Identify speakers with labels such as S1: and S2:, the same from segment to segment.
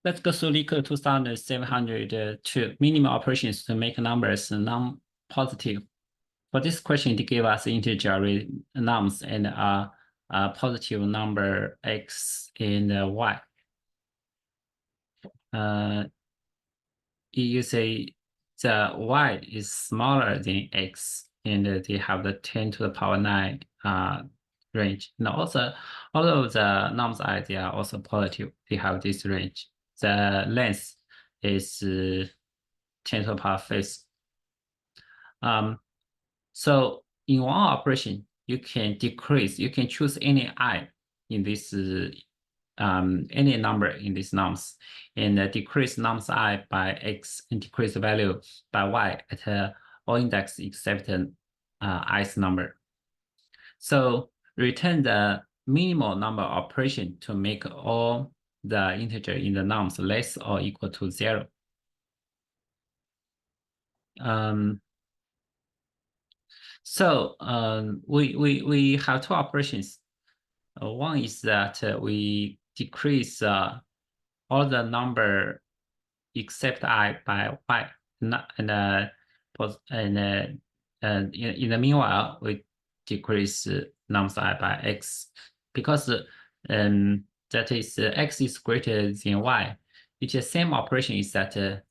S1: Let's go through LeetCode 2702 minimum operations to make numbers non-positive. For this question, they give us integer array nums and a positive number x and y. You say the y is smaller than x, and they have the 10 to the power 9 range. And also, although the nums I, they are also positive, they have this range. The length is 10 to the power 5. So in one operation, you can decrease, you can choose any I in this any number in these nums, and decrease nums I by x and decrease the value by y at all index except ith number. So return the minimal number operation to make all the integer in the nums less or equal to 0. So we have two operations. One is that we decrease all the number except I by y, and in the meanwhile we decrease nums I by x, because that is x is greater than y. It's the same operation is that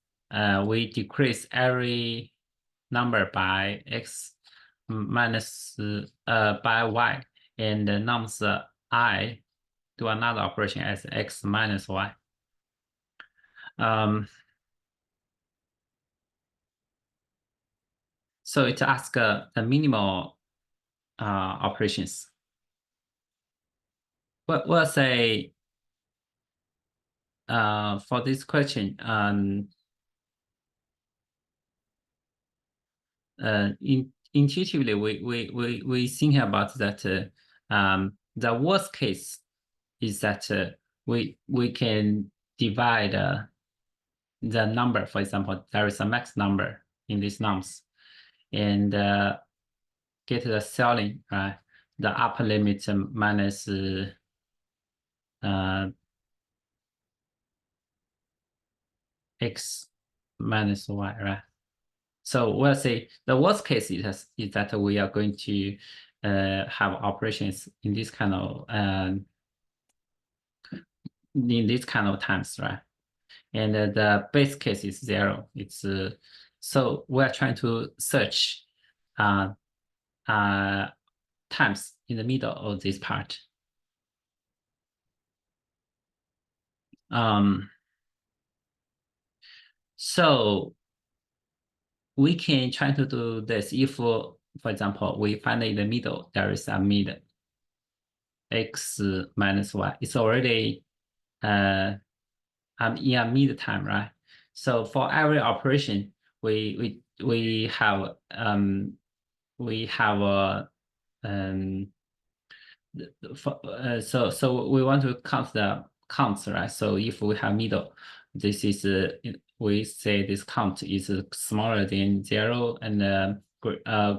S1: we decrease every number by x minus by y, and nums I do another operation as x minus y. So it asks the minimal operations. But we'll say for this question, intuitively we think about that the worst case is that we can divide the number. For example, there is a max number in these nums, and get the ceiling, right? The upper limit minus x minus y, right? So we'll say the worst case is that we are going to have operations in this kind of times, right? And the base case is 0. It's so we are trying to search times in the middle of this part. So we can try to do this if, for example, we find in the middle there is a mid x minus y. It's already in a mid time, right? So for every operation, we have so we want to count the counts, right? So if we have middle, this is we say this count is smaller than 0 and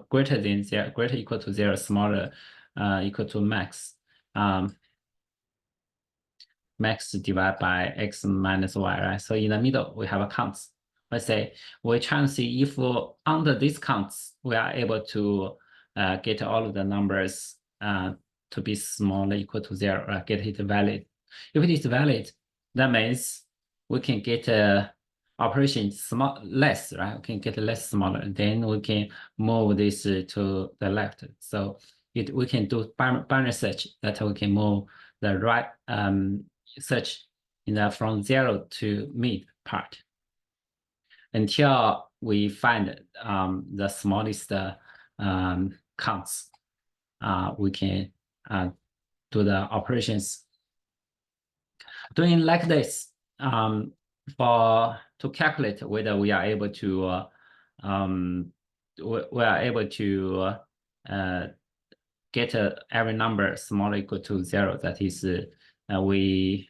S1: greater than 0, greater equal to 0, smaller equal to max. Max divided by x minus y, right? So in the middle, we have a counts. Let's say we're trying to see if under these counts, we are able to get all of the numbers to be smaller equal to 0, or get it valid. If it is valid, that means we can get operation less, right? We can get less smaller. Then we can move this to the left. So we can do binary search, that we can move the right search from 0 to mid part until we find the smallest counts. We can do the operations. Doing like this to calculate whether we are able to get every number smaller equal to 0. That is, we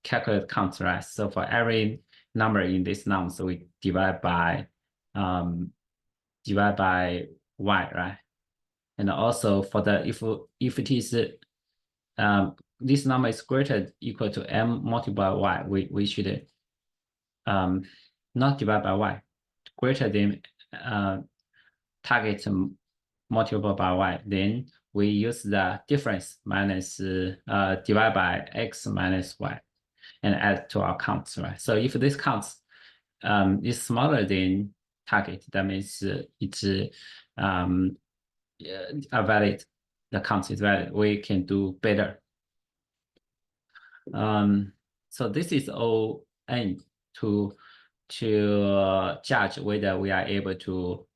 S1: calculate counts, right? So for every number in this nums, we divide by y, right? And also for the if it is this number is greater equal to m multiplied by y, we should not divide by y, greater than target multiplied by y, then we use the difference minus divide by x minus y and add to our counts, right? So if this counts is smaller than target, that means it's valid, the count is valid, we can do better. So this is all n to judge whether we are able to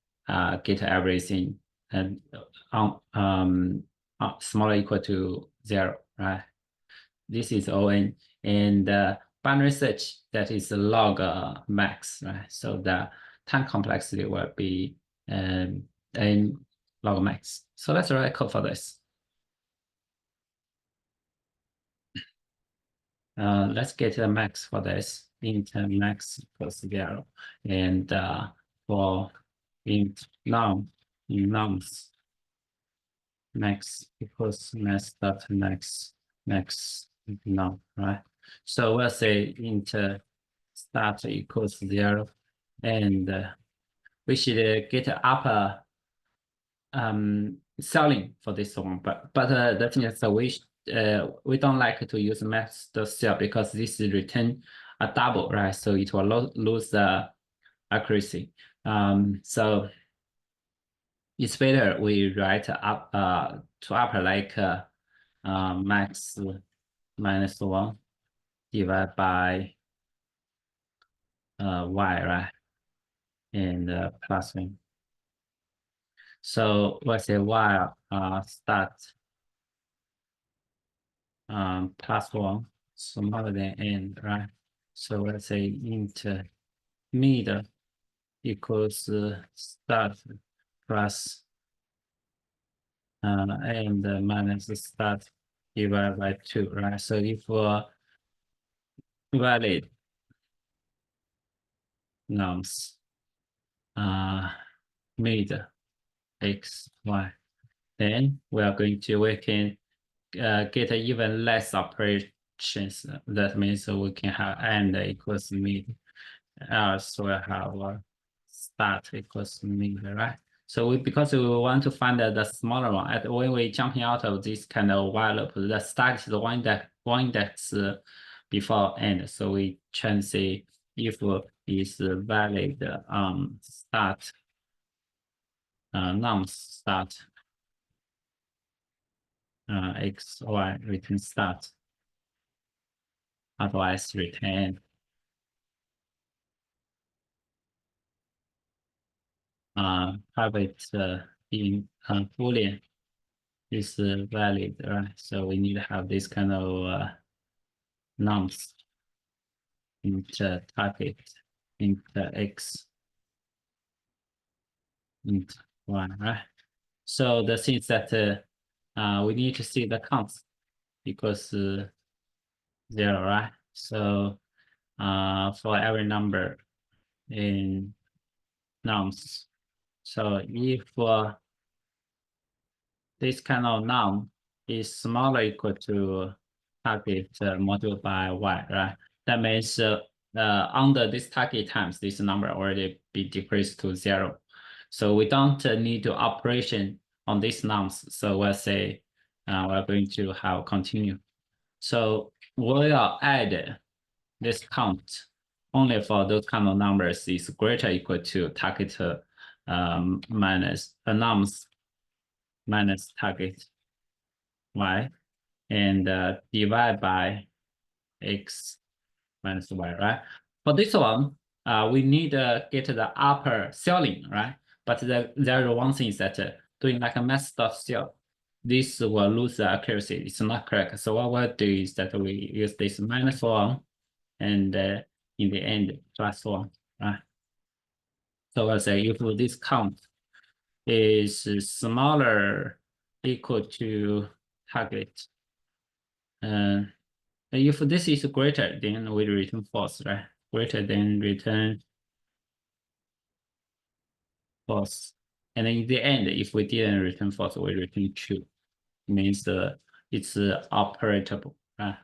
S1: get everything and smaller equal to 0, right? This is ON, and boundary search, that is log max, right? So the time complexity will be n log max. So let's write code for this. Let's get the max for this. Int max equals 0, and for int num, in nums, max equals max dot max num, right? So we'll say int start equals 0, and we should get upper ceiling for this one, but the thing is that we don't like to use max the cell because this is return a double, right? So it will lose the accuracy. So it's better we write up to upper like max minus 1 divided by y, right? And plus 1. So let's say y start plus 1 smaller than n, right? So let's say int mid equals start plus and minus start divided by 2, right? So if valid nums mid x, y, then we can get even less operations. That means we can have and equals mid. So we have start equals mid, right? So because we want to find the smaller one, when we jumping out of this kind of while loop, the start is the one index before end. So we can say if is valid start nums start x, y, return start. Otherwise, return private in Boolean is valid, right? So we need to have this kind of nums into target, into x, into y, right? So the thing is that we need to see the counts because 0, right? So for every number in nums, so if this kind of num is smaller or equal to target multiplied by y, right? That means under this target times, this number already be decreased to 0. So we don't need to operation on these nums. So we'll say we're going to have continue. So we'll add this count only for those kind of numbers is greater or equal to target minus nums minus target y, and divide by x minus y, right? For this one, we need to get the upper ceiling, right? But there is one thing is that doing like a math.cell, this will lose the accuracy. It's not correct. So what we'll do is that we use this minus 1 and in the end plus 1, right? So I'll say if this count is smaller equal to target, if this is greater, then we return false, right? Greater than return false. And then in the end, if we didn't return false, we return true. It means it's operatable, right?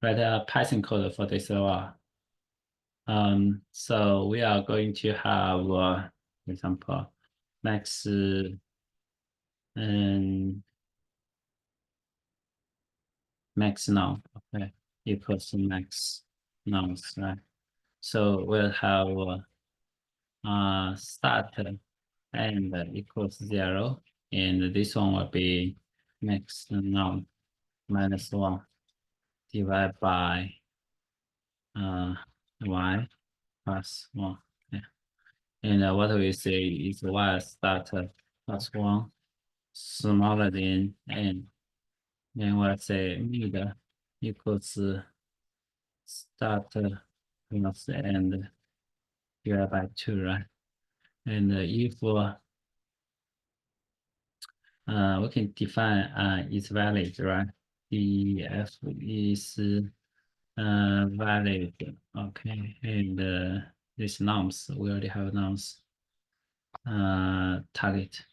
S1: Write a Python code for this as well. So we are going to have, for example, max max now, okay, equals to max nouns, right? So we'll have start and equals 0, and this one will be max noun minus 1 divided by y plus 1. Yeah. And what we say is y start plus 1 smaller than n. Then we'll say mid equals start plus n divided by 2, right? And if we can define is valid, right? The f is valid, okay, and these norms, we already have norms target.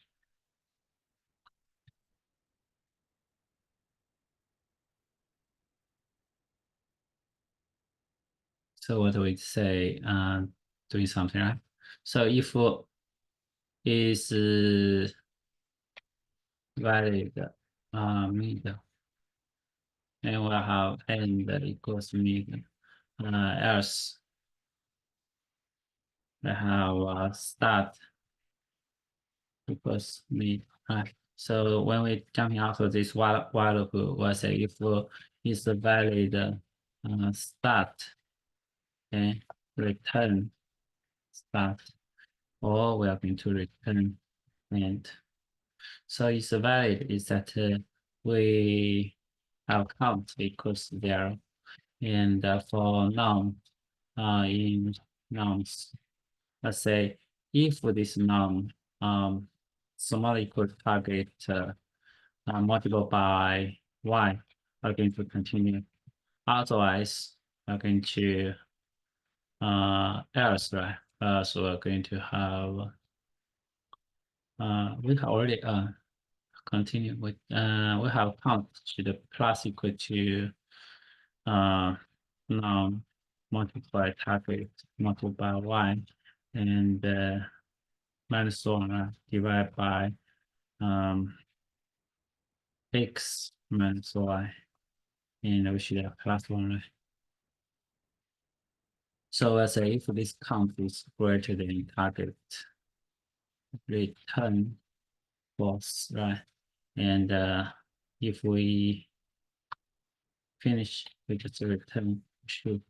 S1: So what do we say? Doing something, right? So if is valid mid, and we'll have n equals mid, else we have start equals mid, right? So when we jumping out of this while loop, we'll say if is valid start, okay, return start, or we are going to return end. So it's valid is that we have count equals 0, and for noun in nouns, let's say if this noun small equal target multiplied by y, are going to continue. Otherwise, we're going to else, right? So we're going to have we have already continue with we have count to the plus equal to now multiply target multiplied by y, and minus 1 divided by x minus y, and we should have plus 1, right? So let's say if this count is greater than target, return false, right? And if we finish, we just return true.